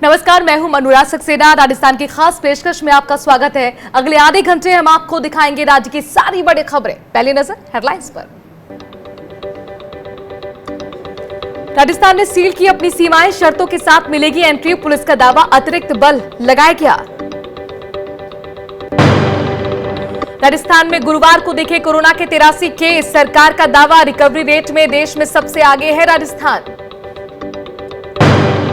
नमस्कार, मैं हूं अनुराग सक्सेना। राजस्थान की खास पेशकश में आपका स्वागत है। अगले आधे घंटे हम आपको दिखाएंगे राज्य की सारी बड़ी खबरें। पहली नजर हेडलाइंस पर। राजस्थान ने सील की अपनी सीमाएं, शर्तों के साथ मिलेगी एंट्री, पुलिस का दावा अतिरिक्त बल लगाया गया। राजस्थान में गुरुवार को दिखे कोरोना के 83 केस, सरकार का दावा रिकवरी रेट में देश में सबसे आगे है राजस्थान।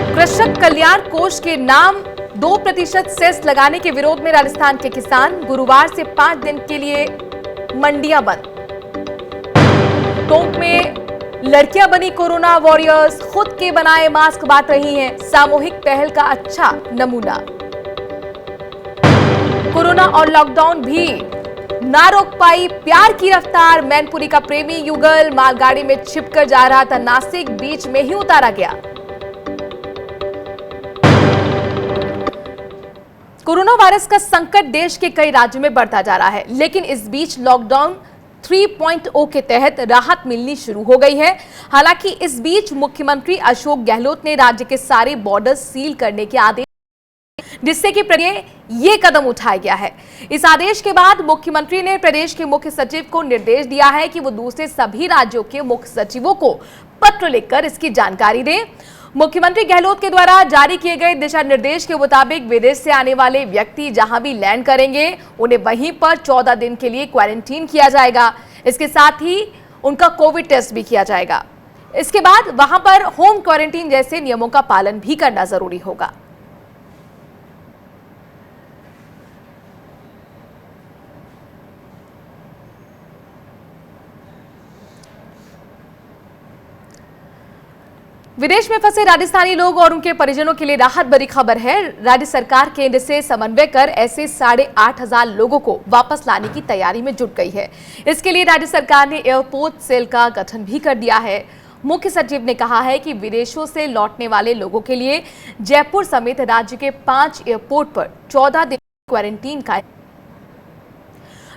कृषक कल्याण कोष के नाम 2% सेस लगाने के विरोध में राजस्थान के किसान, गुरुवार से 5 दिन के लिए मंडियां बंद। टोंक में लड़कियां बनी कोरोना वॉरियर्स, खुद के बनाए मास्क बांट रही हैं, सामूहिक पहल का अच्छा नमूना। कोरोना और लॉकडाउन भी ना रोक पाई प्यार की रफ्तार, मैनपुरी का प्रेमी युगल मालगाड़ी में छिपकर जा रहा था नासिक, बीच में ही उतारा गया। कोरोना वायरस का संकट देश के कई राज्यों में बढ़ता जा रहा है, लेकिन इस बीच लॉकडाउन 3.0 के तहत राहत मिलनी शुरू हो गई है। हालांकि इस बीच मुख्यमंत्री अशोक गहलोत ने राज्य के सारे बॉर्डर सील करने के आदेश, जिससे कि ये कदम उठाया गया है। इस आदेश के बाद मुख्यमंत्री ने प्रदेश के मुख्य सचिव को निर्देश दिया है कि वो दूसरे सभी राज्यों के मुख्य सचिवों को पत्र लिखकर इसकी जानकारी दें। मुख्यमंत्री गहलोत के द्वारा जारी किए गए दिशा निर्देश के मुताबिक विदेश से आने वाले व्यक्ति जहां भी लैंड करेंगे, उन्हें वहीं पर 14 दिन के लिए क्वारंटीन किया जाएगा। इसके साथ ही उनका कोविड टेस्ट भी किया जाएगा। इसके बाद वहां पर होम क्वारंटीन जैसे नियमों का पालन भी करना जरूरी होगा। विदेश में फंसे राजस्थानी लोग और उनके परिजनों के लिए राहत भरी खबर है। राज्य सरकार केंद्र से समन्वय कर ऐसे 8,500 लोगों को वापस लाने की तैयारी में जुट गई है। इसके लिए राज्य सरकार ने एयरपोर्ट सेल का गठन भी कर दिया है। मुख्य सचिव ने कहा है कि विदेशों से लौटने वाले लोगों के लिए जयपुर समेत राज्य के 5 एयरपोर्ट पर 14 दिन क्वारंटीन का।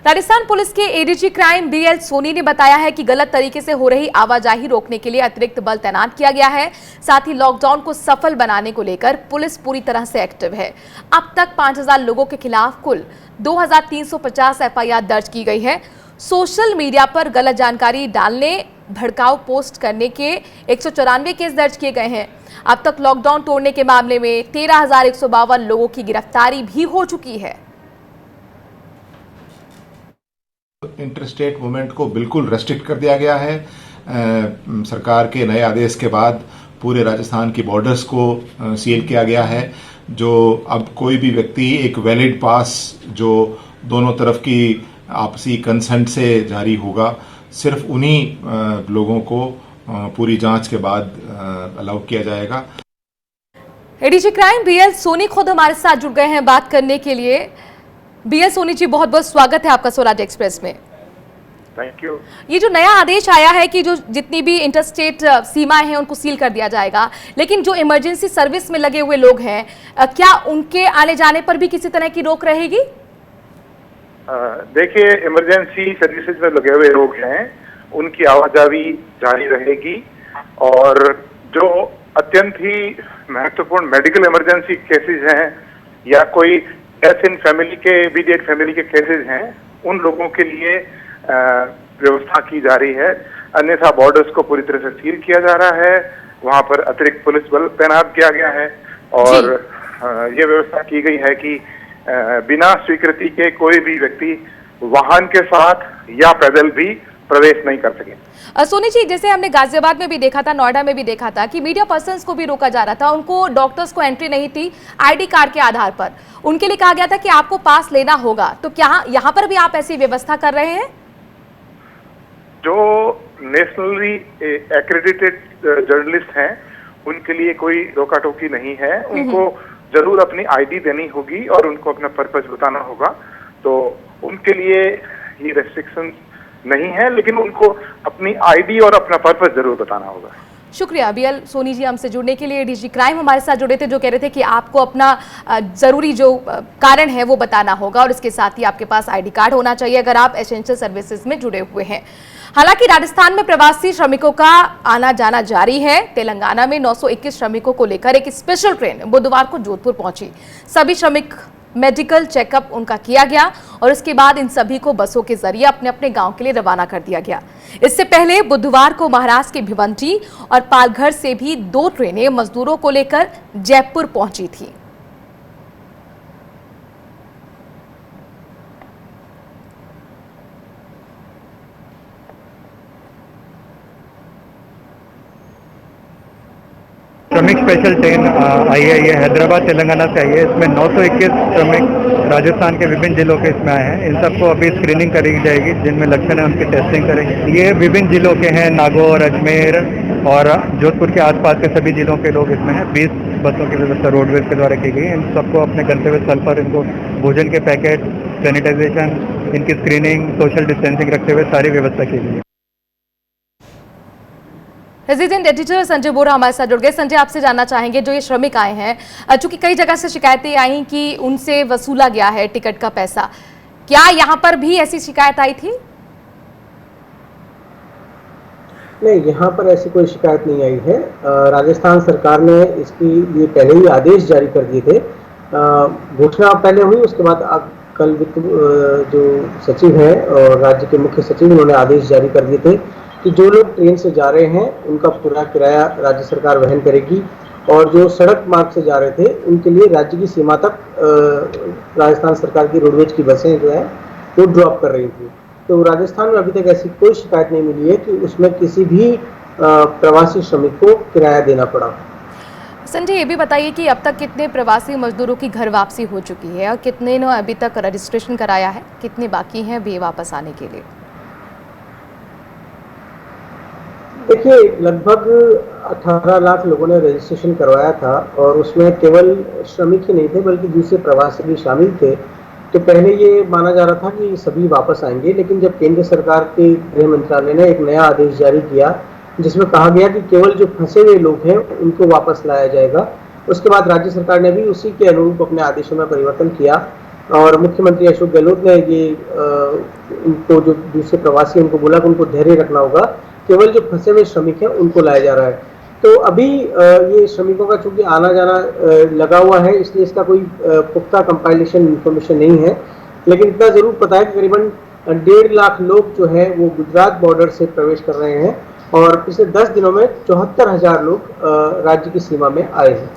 राजस्थान पुलिस के एडीजी क्राइम बीएल सोनी ने बताया है कि गलत तरीके से हो रही आवाजाही रोकने के लिए अतिरिक्त बल तैनात किया गया है। साथ ही लॉकडाउन को सफल बनाने को लेकर पुलिस पूरी तरह से एक्टिव है। अब तक 5,000 लोगों के खिलाफ कुल 2,350 एफआईआर दर्ज की गई है। सोशल मीडिया पर गलत जानकारी डालने, भड़काऊ पोस्ट करने के 194 केस दर्ज किए गए हैं। अब तक लॉकडाउन तोड़ने के मामले में 13,152 लोगों की गिरफ्तारी भी हो चुकी है। इंटरस्टेट मूवमेंट को बिल्कुल रेस्ट्रिक्ट कर दिया गया है। सरकार के नए आदेश के बाद पूरे राजस्थान की बॉर्डर्स को सील किया गया है। जो अब कोई भी व्यक्ति एक वैलिड पास जो दोनों तरफ की आपसी कंसेंट से जारी होगा, सिर्फ उन्हीं लोगों को पूरी जांच के बाद अलाउ किया जाएगा। एडीजी क्राइम बीएल सोनी खुद हमारे साथ जुड़ गए हैं बात करने के लिए। बीएल सोनी जी, बहुत बहुत स्वागत है आपका स्वराज एक्सप्रेस में। Thank you. ये जो नया आदेश आया है कि जो जितनी भी इंटरस्टेट सीमाएं हैं उनको सील कर दिया जाएगा, लेकिन जो इमरजेंसी सर्विस में लगे हुए लोग हैं, क्या उनके आने जाने पर भी किसी तरह की रोक रहेगी? देखिए, इमरजेंसी सर्विसेज में लगे हुए लोग हैं, उनकी आवाजाही जारी रहेगी। और जो अत्यंत ही महत्वपूर्ण मेडिकल इमरजेंसी केसेज हैं या कोई डेथ इन फैमिली के इमीडिएट फैमिली के केसेज हैं, उन लोगों के लिए व्यवस्था की जा रही है। अन्यथा बॉर्डर्स को पूरी तरह से सील किया जा रहा है। वहां पर अतिरिक्त पुलिस बल तैनात किया गया है और ये व्यवस्था की गई है कि बिना स्वीकृति के कोई भी व्यक्ति वाहन के साथ या पैदल भी प्रवेश नहीं कर सके। सोनी जी, जैसे हमने गाजियाबाद में भी देखा था, नोएडा में भी देखा था कि मीडिया पर्सन्स को भी रोका जा रहा था। उनको, डॉक्टर्स को एंट्री नहीं थी आईडी कार्ड के आधार पर। उनके लिए कहा गया था कि आपको पास लेना होगा। तो क्या यहाँ पर भी आप ऐसी व्यवस्था कर रहे हैं? जो नेशनली एक्रेडिटेड जर्नलिस्ट हैं, उनके लिए कोई रोका टोकी नहीं है। उनको जरूर अपनी आईडी देनी होगी और उनको अपना पर्पस बताना होगा। तो उनके लिए ये रेस्ट्रिक्शन नहीं है, लेकिन उनको अपनी आईडी और अपना पर्पस जरूर बताना होगा। शुक्रिया बीएल सोनी जी हमसे जुड़ने के लिए। डीजी क्राइम हमारे साथ जुड़े थे, जो कह रहे थे कि आपको अपना जरूरी जो कारण है वो बताना होगा और इसके साथ ही आपके पास आईडी कार्ड होना चाहिए अगर आप एसेंशियल सर्विसेज में जुड़े हुए हैं। हालांकि राजस्थान में प्रवासी श्रमिकों का आना जाना जारी है। तेलंगाना में 921 श्रमिकों को लेकर एक स्पेशल ट्रेन बुधवार को जोधपुर पहुंची। सभी श्रमिक मेडिकल चेकअप उनका किया गया और उसके बाद इन सभी को बसों के जरिए अपने अपने गांव के लिए रवाना कर दिया गया। इससे पहले बुधवार को महाराष्ट्र के भिवंडी और पालघर से भी 2 ट्रेनें मजदूरों को लेकर जयपुर पहुंची थी। श्रमिक स्पेशल ट्रेन आई है। ये हैदराबाद तेलंगाना से आई है। इसमें 921 श्रमिक राजस्थान के विभिन्न जिलों के इसमें आए हैं। इन सबको अभी स्क्रीनिंग करी जाएगी, जिनमें लक्षण है उनकी टेस्टिंग करेंगे। ये विभिन्न जिलों के हैं, नागौर, अजमेर और जोधपुर के आसपास के सभी जिलों के लोग इसमें हैं। 20 बसों की व्यवस्था रोडवेज के द्वारा की गई है। इन सबको अपने गंतव्य स्थल पर इनको भोजन के पैकेट, सैनिटाइजेशन, इनकी स्क्रीनिंग, सोशल डिस्टेंसिंग रखते हुए सारी व्यवस्था की गई है। रेजिडेंट एडिटर संजय बोरा हमारे साथ जुड़ गए। संजय, आपसे जानना चाहेंगे, जो ये श्रमिक आए हैं, चूंकि कई जगह से शिकायतें आई कि उनसे वसूला गया है टिकट का पैसा, क्या यहाँ पर भी ऐसी शिकायत आई थी? नहीं, यहाँ पर ऐसी कोई शिकायत नहीं आई है। राजस्थान सरकार ने इसकी लिए पहले ही आदेश जारी कर दिए थे। घोषणा पहले हुई, उसके बाद कल वित्त जो सचिव है और राज्य के मुख्य सचिव, उन्होंने आदेश जारी कर दिए थे कि जो लोग ट्रेन से जा रहे हैं उनका पूरा किराया राज्य सरकार वहन करेगी और जो सड़क मार्ग से जा रहे थे उनके लिए राज्य की सीमा तक राजस्थान सरकार की रोडवेज की बसें जो है वो ड्रॉप कर रही थी। तो राजस्थान में अभी तक ऐसी कोई शिकायत नहीं मिली है कि उसमें किसी भी प्रवासी श्रमिक को किराया देना पड़ा। संजय, ये भी बताइए कि अब तक कितने प्रवासी मजदूरों की घर वापसी हो चुकी है और कितने ने अभी तक रजिस्ट्रेशन कराया है, कितने बाकी हैं वे वापस आने के लिए? देखिए, लगभग 18 लाख लोगों ने रजिस्ट्रेशन करवाया था और उसमें केवल श्रमिक ही नहीं थे बल्कि दूसरे प्रवासी भी शामिल थे। तो पहले ये माना जा रहा था कि सभी वापस आएंगे, लेकिन जब केंद्र सरकार के गृह मंत्रालय ने एक नया आदेश जारी किया जिसमें कहा गया कि केवल जो फंसे हुए लोग हैं उनको वापस लाया जाएगा, उसके बाद राज्य सरकार ने भी उसी के अनुरूप अपने आदेशों में परिवर्तन किया और मुख्यमंत्री अशोक गहलोत ने ये उनको जो दूसरे प्रवासी उनको बोला कि उनको धैर्य रखना होगा, केवल जो फंसे हुए श्रमिक हैं उनको लाया जा रहा है। तो अभी ये श्रमिकों का चूंकि आना जाना लगा हुआ है, इसलिए इसका कोई पुख्ता कंपाइलेशन इंफॉर्मेशन नहीं है, लेकिन इतना जरूर पता है कि करीबन 1.5 लाख लोग जो है वो गुजरात बॉर्डर से प्रवेश कर रहे हैं और पिछले 10 दिनों में 74,000 लोग राज्य की सीमा में आए हैं।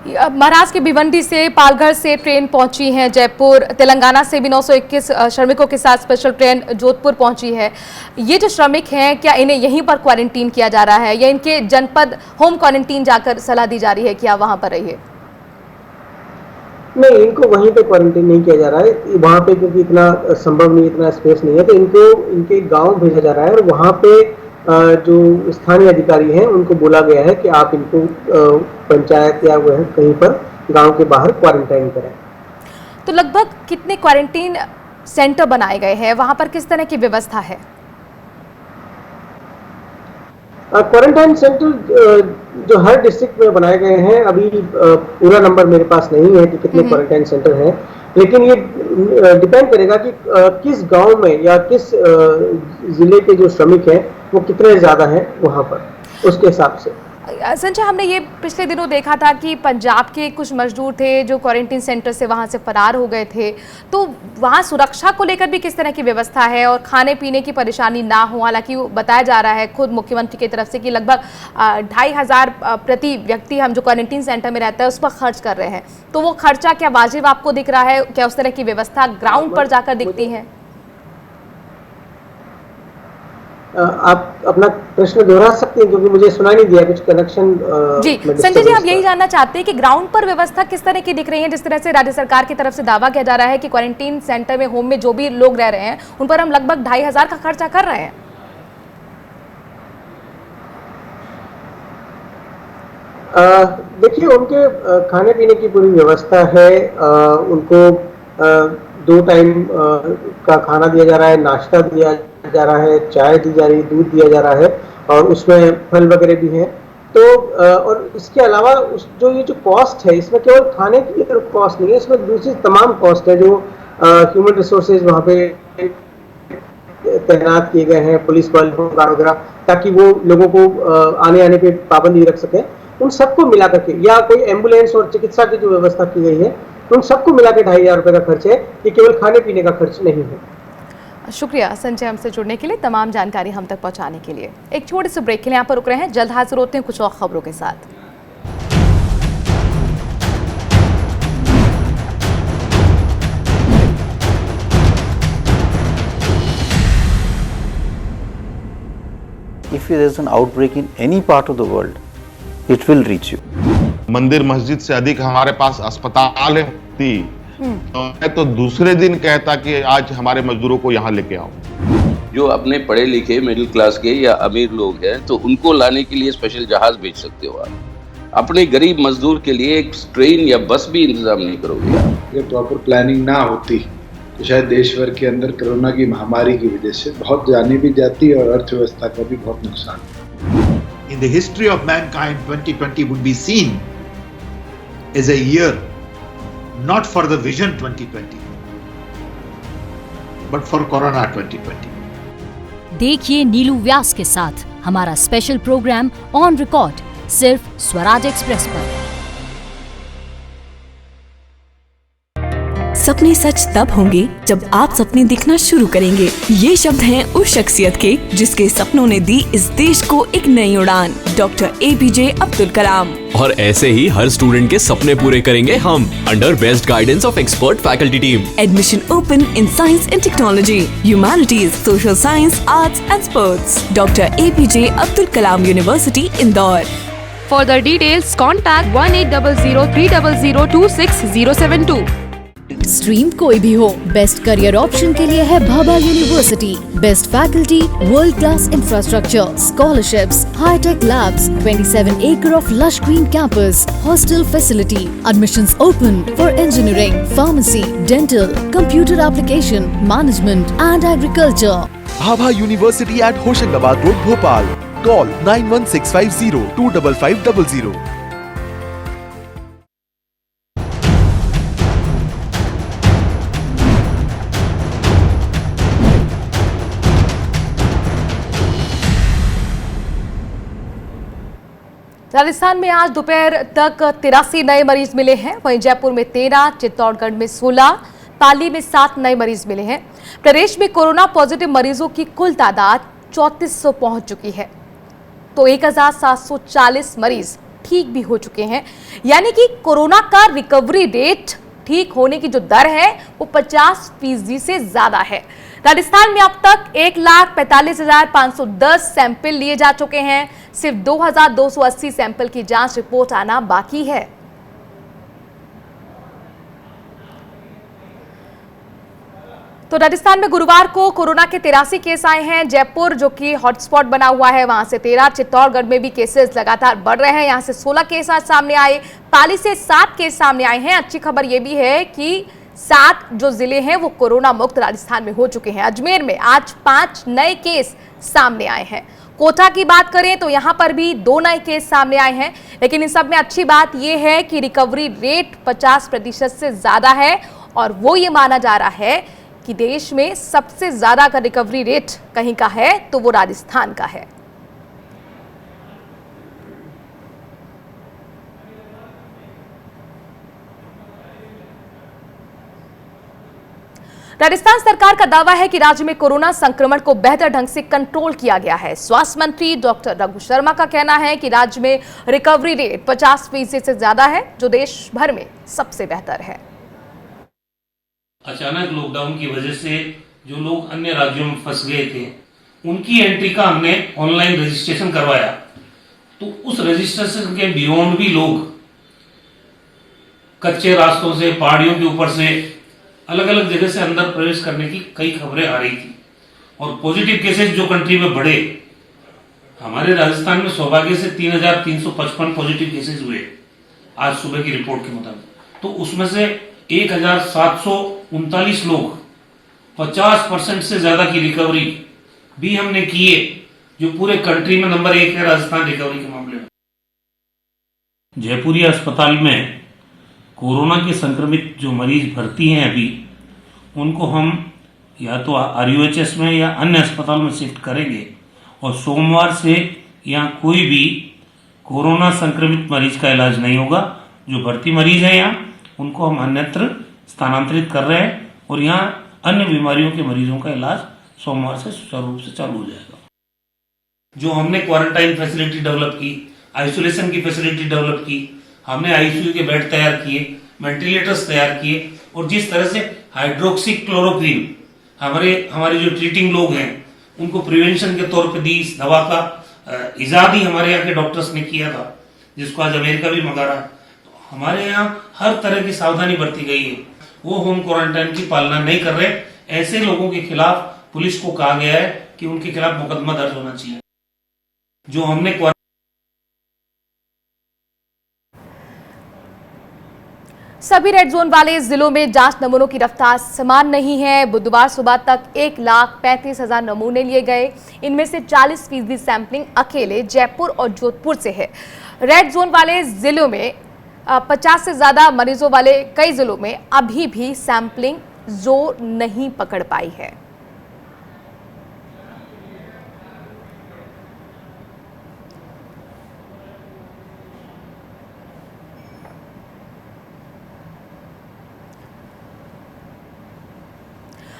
महाराष्ट्र के भिवंडी से, पालघर से ट्रेन पहुंची है जयपुर, तेलंगाना से भी 921 श्रमिकों के साथ स्पेशल ट्रेन जोधपुर पहुंची है। ये जो श्रमिक हैं, क्या इन्हें यहीं पर क्वारंटीन किया जा रहा है या इनके जनपद होम क्वारंटीन जाकर सलाह दी जा रही है कि आप वहां पर रहिए? नहीं, इनको वहीं पे क्वारंटीन नहीं किया जा रहा है। वहां पे क्योंकि इतना संभव नहीं, इतना स्पेस नहीं है, तो इनको इनके गाँव भेजा जा रहा है और वहाँ पे जो स्थानीय अधिकारी हैं उनको बोला गया है कि आप इनको पंचायत या वह कहीं पर गांव के बाहर क्वारंटाइन करें। तो लगभग कितने क्वारंटीन सेंटर बनाए गए हैं, वहां पर किस तरह की व्यवस्था है? क्वारंटाइन सेंटर जो हर डिस्ट्रिक्ट में बनाए गए हैं, अभी पूरा नंबर मेरे पास नहीं है कि कितने क्वारंटाइन सेंटर हैं, लेकिन ये डिपेंड करेगा कि किस गांव में या किस जिले के जो श्रमिक हैं वो कितने ज्यादा हैं वहां पर, उसके हिसाब से। संजय, हमने ये पिछले दिनों देखा था कि पंजाब के कुछ मजदूर थे जो क्वारंटीन सेंटर से वहां से फरार हो गए थे, तो वहां सुरक्षा को लेकर भी किस तरह की व्यवस्था है और खाने पीने की परेशानी ना हो? हालांकि वो बताया जा रहा है खुद मुख्यमंत्री की तरफ से कि लगभग 2,500 प्रति व्यक्ति हम जो क्वारंटीन सेंटर में रहता है उस पर खर्च कर रहे हैं, तो वो खर्चा क्या वाजिब आपको दिख रहा है? क्या उस तरह की व्यवस्था ग्राउंड पर जाकर दिखती है? आप अपना प्रश्न दोहरा सकते हैं क्योंकि मुझे सुनाई नहीं दिया, कुछ कनेक्शन। जी संजय जी, हम यही जानना चाहते हैं कि ग्राउंड पर व्यवस्था किस तरह की दिख रही है? जिस तरह से राज्य सरकार की तरफ से दावा किया जा रहा है कि क्वारंटीन सेंटर में, होम में जो भी लोग रह रहे हैं उन पर हम लगभग 2,500 का खर्चा कर रहे हैं। देखिए, उनके खाने पीने की पूरी व्यवस्था है। उनको 2 टाइम का खाना दिया जा रहा है, नाश्ता दिया जा रहा है, चाय दी जा रही है, दूध दिया जा रहा है और उसमें फल वगैरह भी हैं। तो और इसके अलावा ये जो कॉस्ट है, इसमें केवल खाने की तरफ कॉस्ट नहीं है, इसमें दूसरी तमाम कॉस्ट है जो ह्यूमन रिसोर्सेज वहाँ पे तैनात किए गए हैं, पुलिस बल वगैरह, ताकि वो लोगों को आने पे पाबंदी रख सकें, उन सबको मिला करके, या कोई एम्बुलेंस और चिकित्सा की जो व्यवस्था की गई है, उन सबको मिला के 2,500 रुपए का खर्च है। ये केवल खाने पीने का खर्च नहीं है। शुक्रिया संजय हमसे जुड़ने के लिए, तमाम जानकारी हम तक पहुंचाने के लिए। एक छोटे से ब्रेक के लिए यहाँ पर रुक रहे हैं, जल्द हाजिर होते हैं कुछ और खबरों के साथ। If there is an outbreak in any part of the world, it will reach you. मंदिर मस्जिद से अधिक हमारे पास अस्पताल है। तो मैं तो दूसरे दिन कहता कि आज हमारे मजदूरों को यहाँ लेके आओ। जो अपने पढ़े लिखे मिडिल क्लास के या अमीर लोग हैं तो उनको लाने के लिए स्पेशल जहाज भेज सकते हो आप। अपने गरीब मजदूर के लिए एक ट्रेन या बस भी इंतजाम नहीं करोगे आप। अगर प्रॉपर प्लानिंग ना होती तो शायद देश भर के अंदर कोरोना की महामारी की वजह से बहुत जाने भी जाती और अर्थव्यवस्था का भी बहुत नुकसान। In the history of mankind, 2020 would be seen as a year not for the Vision 2020, but for Corona 2020. देखिए नीलू व्यास के साथ हमारा स्पेशल प्रोग्राम ऑन रिकॉर्ड सिर्फ स्वराज एक्सप्रेस पर। सपने सच तब होंगे जब आप सपने दिखना शुरू करेंगे। ये शब्द हैं उस शख्सियत के जिसके सपनों ने दी इस देश को एक नई उड़ान, डॉक्टर APJ अब्दुल कलाम। और ऐसे ही हर स्टूडेंट के सपने पूरे करेंगे हम, under best guidance of expert faculty team. Admission open in science and technology, humanities, social science, arts and sports. Doctor APJ Abdul Kalam university, Indore. Further details contact 180030026072। Stream कोई भी हो, बेस्ट करियर ऑप्शन के लिए है Bhabha university. Best faculty, world class infrastructure, scholarships, high tech labs, 27 acre of lush green campus, hostel facility. Admissions open for engineering, pharmacy, dental, computer application, management and agriculture. Bhabha university at Hoshangabad road, Bhopal. Call 91650 25500। Rajasthan में आज दोपहर तक 83 नए मरीज मिले हैं। वहीं जयपुर में 13, चित्तौड़गढ़ में 16, पाली में 7 नए मरीज मिले हैं। प्रदेश में कोरोना पॉजिटिव मरीजों की कुल तादाद 3400 पहुंच चुकी है, तो 1740 मरीज ठीक भी हो चुके हैं। यानी कि कोरोना का रिकवरी रेट, ठीक होने की जो दर है वो 50% से ज्यादा है। राजस्थान में अब तक 1,45,510 सैंपल लिए जा चुके हैं। सिर्फ 2,280 सैंपल की जांच रिपोर्ट आना बाकी है। तो राजस्थान में गुरुवार को कोरोना के 83 केस आए हैं। जयपुर जो कि हॉटस्पॉट बना हुआ है वहां से 13, चित्तौड़गढ़ में भी केसेस लगातार बढ़ रहे हैं, यहां से 16 केस आज सामने आए, पाली से 7 केस सामने आए हैं। अच्छी खबर यह भी है कि 7 जो जिले हैं वो कोरोना मुक्त राजस्थान में हो चुके हैं। अजमेर में आज 5 नए केस सामने आए हैं। कोटा की बात करें तो यहां पर भी 2 नए केस सामने आए हैं। लेकिन इन सब में अच्छी बात यह है कि रिकवरी रेट 50% से ज्यादा है और वो ये माना जा रहा है कि देश में सबसे ज्यादा का रिकवरी रेट कहीं का है तो वो राजस्थान का है। राजस्थान सरकार का दावा है कि राज्य में कोरोना संक्रमण को बेहतर ढंग से कंट्रोल किया गया है। स्वास्थ्य मंत्री डॉक्टर रघु शर्मा का कहना है कि राज्य में रिकवरी रेट 50% से ज्यादा है, जो देश भर में सबसे बेहतर है। अचानक लॉकडाउन की वजह से जो लोग अन्य राज्यों में फंस गए थे, उनकी एंट्री का हमने ऑनलाइन रजिस्ट्रेशन करवाया, तो उस रजिस्ट्रेशन के बियॉन्ड भी लोग कच्चे रास्तों से, पहाड़ियों के ऊपर से, अलग अलग जगह से अंदर प्रवेश करने की कई खबरें आ रही थी। और पॉजिटिव केसेस जो कंट्री में बढ़े, हमारे राजस्थान में सौभाग्य से 3,355 पॉजिटिव केसेस हुए आज सुबह की रिपोर्ट के मुताबिक। तो उसमें से 1,739 लोग 50% से ज्यादा की रिकवरी भी हमने की है, जो पूरे कंट्री में नंबर 1 है राजस्थान रिकवरी के मामले में। जयपुरी अस्पताल में कोरोना के संक्रमित जो मरीज भर्ती हैं अभी, उनको हम या तो RUHS में या अन्य अस्पताल में शिफ्ट करेंगे और सोमवार से यहाँ कोई भी कोरोना संक्रमित मरीज का इलाज नहीं होगा। जो भर्ती मरीज हैं यहाँ उनको हम अन्यत्र स्थानांतरित कर रहे हैं और यहाँ अन्य बीमारियों के मरीजों का इलाज सोमवार से सुचारू रूप से चालू हो जाएगा। जो हमने क्वारंटाइन फैसिलिटी डेवलप की, आइसोलेशन की फैसिलिटी डेवलप की, हमने ICU के बेड तैयार किए, वेंटिलेटर्स तैयार किए और जिस तरह से हाइड्रोक्सी क्लोरोक्विन हमारे जो ट्रीटिंग लोग हैं उनको प्रिवेंशन के तौर पे दी, इस दवा का इजाद ही हमारे यहाँ के डॉक्टर्स ने किया था, जिसको आज अमेरिका भी मंगा रहा है। तो हमारे यहाँ हर तरह की सावधानी बरती गई है। वो होम क्वारंटाइन की पालना नहीं कर रहे, ऐसे लोगों के खिलाफ पुलिस को कहा गया है कि उनके खिलाफ मुकदमा दर्ज होना चाहिए। जो हमने सभी रेड जोन वाले जिलों में जांच नमूनों की रफ्तार समान नहीं है। बुधवार सुबह तक 1,35,000 नमूने लिए गए। इनमें से 40% सैंपलिंग अकेले जयपुर और जोधपुर से है। रेड जोन वाले जिलों में 50 से ज्यादा मरीजों वाले कई जिलों में अभी भी सैंपलिंग जोर नहीं पकड़ पाई है।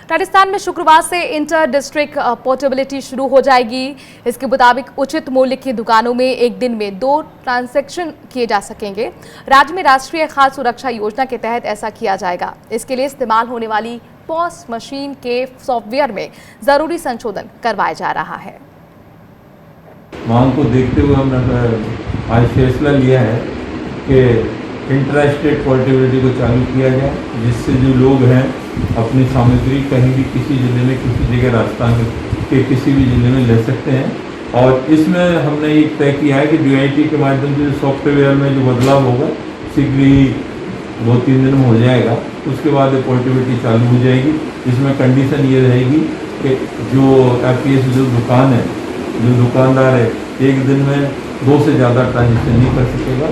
राजस्थान में शुक्रवार से इंटर डिस्ट्रिक्ट पोर्टेबिलिटी शुरू हो जाएगी। इसके मुताबिक उचित मूल्य की दुकानों में एक दिन में 2 ट्रांजैक्शन किए जा सकेंगे। राज्य में राष्ट्रीय खाद्य सुरक्षा योजना के तहत ऐसा किया जाएगा। इसके लिए इस्तेमाल होने वाली पॉस मशीन के सॉफ्टवेयर में जरूरी संशोधन करवाया जा रहा है। मांग को देखते हुए हमने आज फैसला लिया है कि इंटर स्टेट पोर्टेबिलिटी को चालू किया जाए, जिससे जो लोग हैं अपनी सामग्री कहीं भी किसी जिले में किसी जगह राजस्थान के किसी भी जिले में ले सकते हैं। और इसमें हमने ये तय किया है कि DIT के माध्यम से सॉफ्टवेयर में जो बदलाव होगा शीघ्र ही 2-3 दिन में हो जाएगा। उसके बाद पोर्टेबिलिटी चालू हो जाएगी। इसमें कंडीशन ये रहेगी कि जो FPS जो दुकान है, जो दुकानदार है, एक दिन में 2 से ज़्यादा ट्रांजेक्शन नहीं कर सकेगा।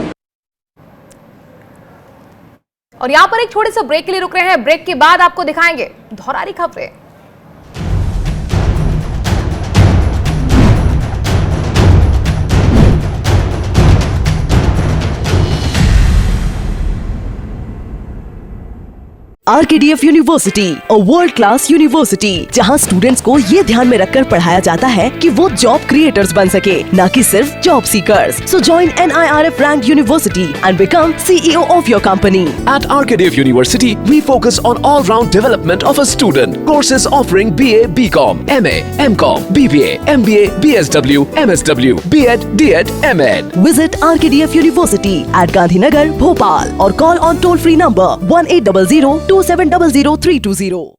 और यहाँ पर एक छोटे से ब्रेक के लिए रुक रहे हैं। ब्रेक के बाद आपको दिखाएंगे धौरारी खबरें। RKDF university, a world class university, जहां स्टूडेंट्स को ये ध्यान में रखकर पढ़ाया जाता है कि वो जॉब क्रिएटर्स बन सके, न कि सिर्फ job seekers. So join NIRF ranked university and become CEO of your company. At RKDF University, we focus on all-round development of a student. Courses offering BA, BCom, MA, MCom, BBA, MBA, BSW, MSW, B.Ed, D.Ed, M.Ed. Visit RKDF University at Gandhinagar, Bhopal or call on toll-free number 1800-2700-320.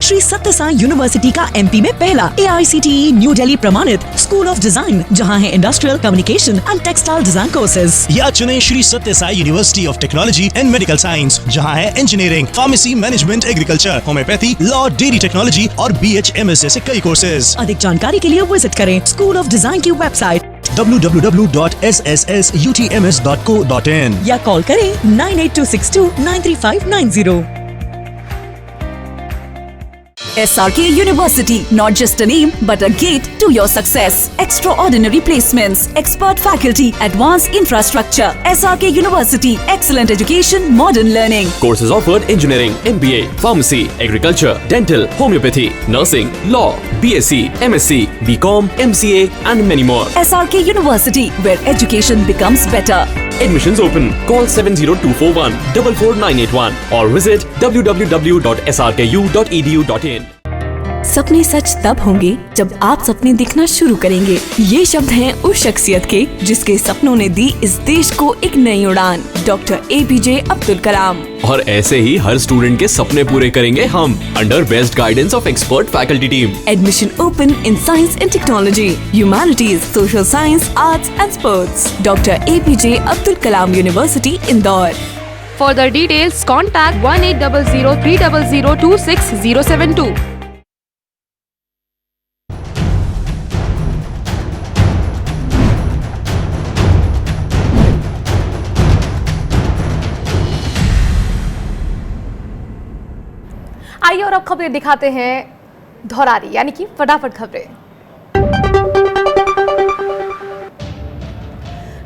Shri सत्य Sai university का MP में पहला AICTE new Delhi प्रमाणित school of design, जहां है industrial communication and textile design courses. या चुने श्री सत्य Sai university of technology and medical science, जहां है engineering, pharmacy, management, agriculture, homeopathy, law, dairy technology और BHMS जैसे कई कोर्सेज। अधिक जानकारी के लिए विजिट करें स्कूल ऑफ डिजाइन की वेबसाइट www.ssutms.co.in या कॉल करें 9826293590। SRK University, not just a name, but a gate to your success. Extraordinary placements, expert faculty, advanced infrastructure. SRK University, excellent education, modern learning. Courses offered: engineering, MBA, pharmacy, agriculture, dental, homeopathy, nursing, law, BSc, MSc, BCom, MCA, and many more. SRK University, where education becomes better. Admissions open. Call 70241-44981 or visit www.srku.edu.in. सपने सच तब होंगे जब आप सपने दिखना शुरू करेंगे। ये शब्द हैं उस शख्सियत के जिसके सपनों ने दी इस देश को एक नई उड़ान, डॉक्टर APJ अब्दुल कलाम। और ऐसे ही हर स्टूडेंट के सपने पूरे करेंगे हम, under best guidance of expert faculty team. Admission open in science and technology, humanities, social science, arts and sports. Dr. APJ Abdul Kalam University, Indore. Further details, contact 1800-300-26072. आइए और अब खबरें दिखाते हैं धौरारी, यानी कि फटाफट खबरें।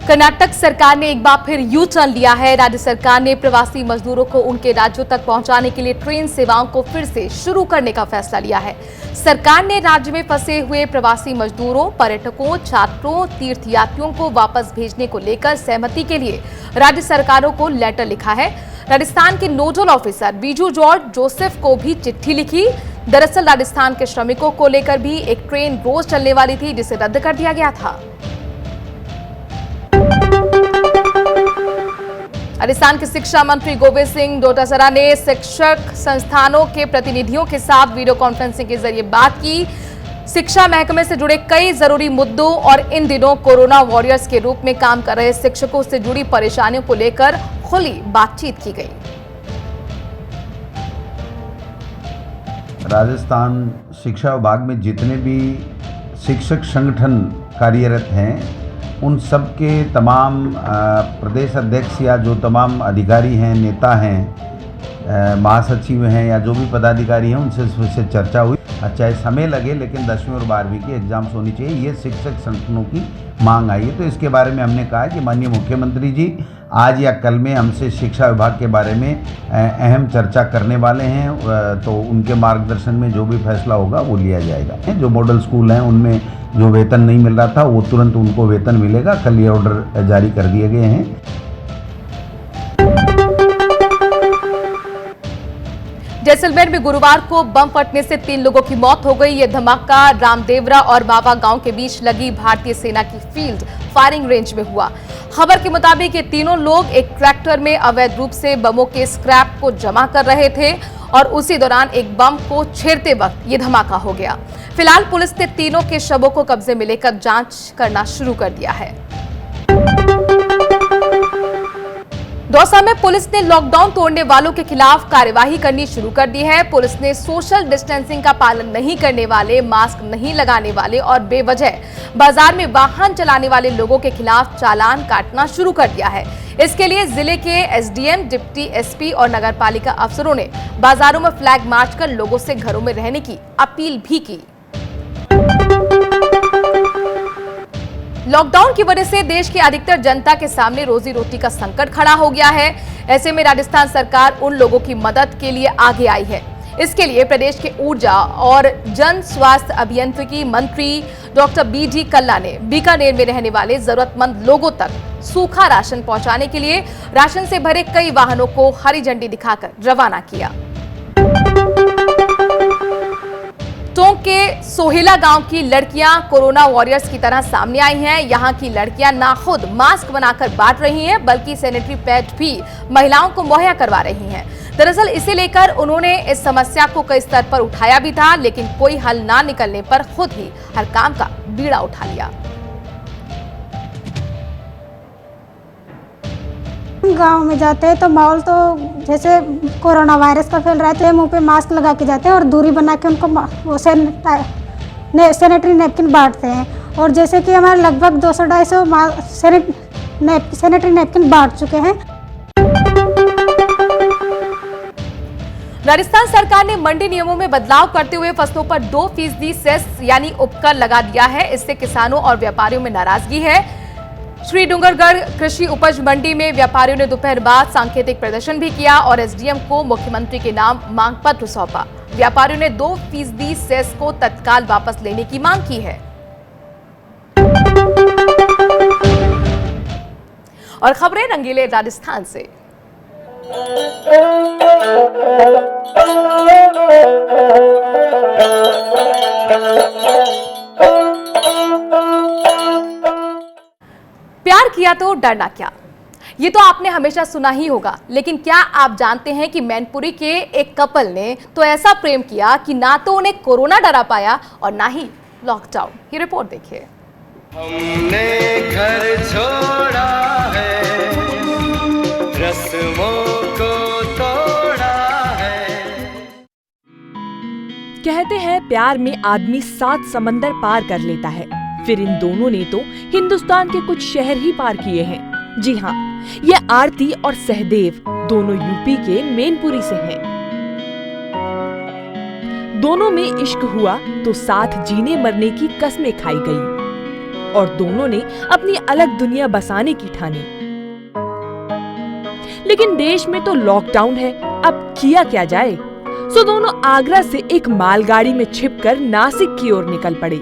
कर्नाटक सरकार ने एक बार फिर यू टर्न लिया है। राज्य सरकार ने प्रवासी मजदूरों को उनके राज्यों तक पहुंचाने के लिए ट्रेन सेवाओं को फिर से शुरू करने का फैसला लिया है। सरकार ने राज्य में फंसे हुए प्रवासी मजदूरों, पर्यटकों, छात्रों, तीर्थयात्रियों को वापस भेजने को लेकर सहमति के लिए राज्य सरकारों को लेटर लिखा है। राजस्थान के nodal officer Biju George Joseph को भी चिट्ठी लिखी। दरअसल राजस्थान के श्रमिकों को लेकर भी एक ट्रेन रोज चलने वाली थी, जिसे रद्द कर दिया गया था। राजस्थान के शिक्षा मंत्री गोविंद सिंह डोटासरा ने शिक्षक संस्थानों के प्रतिनिधियों के साथ वीडियो कॉन्फ्रेंसिंग के जरिए बात की। शिक्षा महकमे से जुड़े कई जरूरी मुद्दों और इन दिनों कोरोना वॉरियर्स के रूप में काम कर रहे शिक्षकों से जुड़ी परेशानियों को लेकर खुली बातचीत की गई। राजस्थान शिक्षा विभाग में जितने भी शिक्षक संगठन कार्यरत हैं, उन सब के तमाम प्रदेश अध्यक्ष या जो तमाम अधिकारी हैं, नेता हैं, महासचिव हैं या जो भी पदाधिकारी हैं, उनसे चर्चा हुई। चाहे समय लगे लेकिन 10वीं और 12वीं की एग्ज़ाम्स होनी चाहिए, ये शिक्षक संगठनों की मांग आई है। तो इसके बारे में हमने कहा कि माननीय मुख्यमंत्री जी आज या कल में हमसे शिक्षा विभाग के बारे में अहम चर्चा करने वाले हैं, तो उनके मार्गदर्शन में जो भी फैसला होगा वो लिया जाएगा। जो मॉडल स्कूल हैं उनमें जो वेतन नहीं मिल रहा था वो तुरंत उनको वेतन मिलेगा। कल ये ऑर्डर जारी कर दिए गए हैं। जैसलमेर में गुरुवार को बम फटने से 3 लोगों की मौत हो गई। यह धमाका रामदेवरा और बाबा गांव के बीच लगी भारतीय सेना की फील्ड फायरिंग रेंज में हुआ। खबर के मुताबिक ये तीनों लोग एक ट्रैक्टर में अवैध रूप से बमों के स्क्रैप को जमा कर रहे थे और उसी दौरान एक बम को छेड़ते वक्त ये धमाका हो गया। फिलहाल पुलिस ने तीनों के शवों को कब्जे में लेकर जांच करना शुरू कर दिया है। दौसा में पुलिस ने लॉकडाउन तोड़ने वालों के खिलाफ कार्यवाही करनी शुरू कर दी है। पुलिस ने सोशल डिस्टेंसिंग का पालन नहीं करने वाले, मास्क नहीं लगाने वाले और बेवजह बाजार में वाहन चलाने वाले लोगों के खिलाफ चालान काटना शुरू कर दिया है। इसके लिए जिले के एसडीएम, डिप्टी एसपी और नगरपालिका अफसरों ने बाजारों में फ्लैग मार्च कर लोगों से घरों में रहने की अपील भी की। लॉकडाउन की वजह से देश की अधिकतर जनता के सामने रोजी रोटी का संकट खड़ा हो गया है। ऐसे में राजस्थान सरकार उन लोगों की मदद के लिए आगे आई है। इसके लिए प्रदेश के ऊर्जा और जन स्वास्थ्य अभियांत्रिकी मंत्री डॉक्टर बीडी कल्ला ने बीकानेर में रहने वाले जरूरतमंद लोगों तक सूखा राशन पहुंचाने के लिए राशन से भरे कई वाहनों को हरी झंडी दिखाकर रवाना किया। टोंक के सोहेला गांव की लड़कियां कोरोना वॉरियर्स की तरह सामने आई हैं। यहां की लड़कियां ना खुद मास्क बनाकर बांट रही हैं, बल्कि सैनिटरी पैड भी महिलाओं को मुहैया करवा रही हैं। दरअसल इसे लेकर उन्होंने इस समस्या को कई स्तर पर उठाया भी था, लेकिन कोई हल ना निकलने पर खुद ही हर काम का बीड़ा उठा लिया। गांव में जाते हैं तो माहौल तो जैसे कोरोना वायरस का फैल रहा है, तो मुंह पे मास्क लगा के जाते हैं और दूरी बना के उनको वो सैनिटरी नैपकिन बांटते हैं। और जैसे कि हमारे लगभग 200-250 सैनिटरी नैपकिन बांट चुके हैं। राजस्थान सरकार ने मंडी नियमों में बदलाव करते हुए फसलों पर 2% सेस यानी उपकर लगा दिया है। इससे किसानों और व्यापारियों में नाराजगी है। श्री डूंगरगढ़ कृषि उपज मंडी में व्यापारियों ने दोपहर बाद सांकेतिक प्रदर्शन भी किया और एसडीएम को मुख्यमंत्री के नाम मांग पत्र सौंपा। व्यापारियों ने 2% सेस को तत्काल वापस लेने की मांग की है। और खबरें रंगीले राजस्थान से। प्यार किया तो डरना क्या, ये तो आपने हमेशा सुना ही होगा, लेकिन क्या आप जानते हैं कि मैनपुरी के एक कपल ने तो ऐसा प्रेम किया कि ना तो उन्हें कोरोना डरा पाया और ना ही लॉकडाउन। ये रिपोर्ट देखिए। हमने घर छोड़ा है, रस्मों को तोड़ा है। कहते हैं प्यार में आदमी 7 समंदर पार कर लेता है, फिर इन दोनों ने तो हिंदुस्तान के कुछ शहर ही पार किए हैं। जी हाँ, ये आरती और सहदेव दोनों यूपी के मैनपुरी से हैं। दोनों में इश्क हुआ तो साथ जीने मरने की कस्में खाई गई और दोनों ने अपनी अलग दुनिया बसाने की ठानी। लेकिन देश में तो लॉकडाउन है, अब किया क्या जाए? सो दोनों आगरा से एक मालगाड़ी में छिपकर नासिक की ओर निकल पड़े।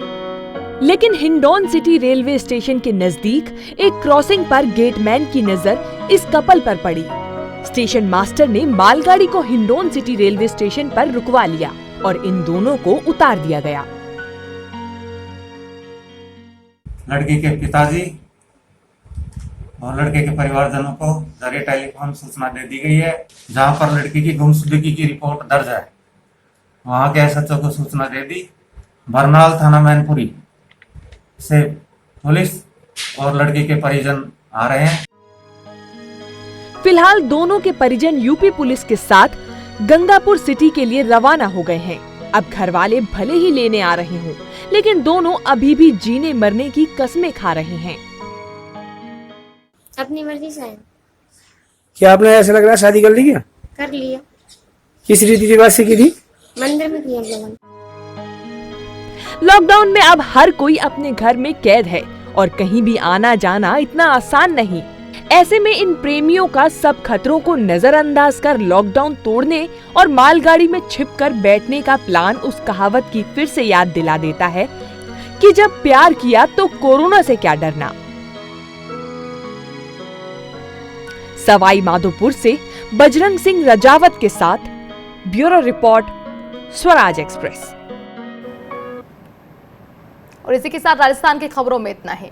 लेकिन हिंडौन सिटी रेलवे स्टेशन के नजदीक एक क्रॉसिंग पर गेटमैन की नजर इस कपल पर पड़ी। स्टेशन मास्टर ने मालगाड़ी को हिंडौन सिटी रेलवे स्टेशन पर रुकवा लिया और इन दोनों को उतार दिया गया। लड़की के पिताजी और लड़के के परिवारजनों को जरिए टेलीफोन सूचना दे दी गई है। जहां पर लड़की की गुमशुदगी की रिपोर्ट दर्ज है, वहां के एसएचओ को सूचना दे दी। बरनाल थाना मैनपुरी से पुलिस और लड़की के परिजन आ रहे हैं। फिलहाल दोनों के परिजन यूपी पुलिस के साथ गंगापुर सिटी के लिए रवाना हो गए हैं। अब घर वाले भले ही लेने आ रहे हों, लेकिन दोनों अभी भी जीने मरने की कस्में खा रहे हैं। अपनी मर्जी से। क्या आपने ऐसा लग रहा है शादी कर ली क्या? कर लिया। किस रीति रिवाज से की थी? मंदिर में किया लोगों। लॉकडाउन में अब हर कोई अपने घर में कैद है और कहीं भी आना जाना इतना आसान नहीं। ऐसे में इन प्रेमियों का सब खतरों को नजरअंदाज कर लॉकडाउन तोड़ने और मालगाड़ी में छिपकर बैठने का प्लान उस कहावत की फिर से याद दिला देता है कि जब प्यार किया तो कोरोना से क्या डरना। सवाई माधोपुर से बजरंग सिंह रजावत के साथ ब्यूरो रिपोर्ट, स्वराज एक्सप्रेस। और इसी के साथ राजस्थान की खबरों में इतना ही।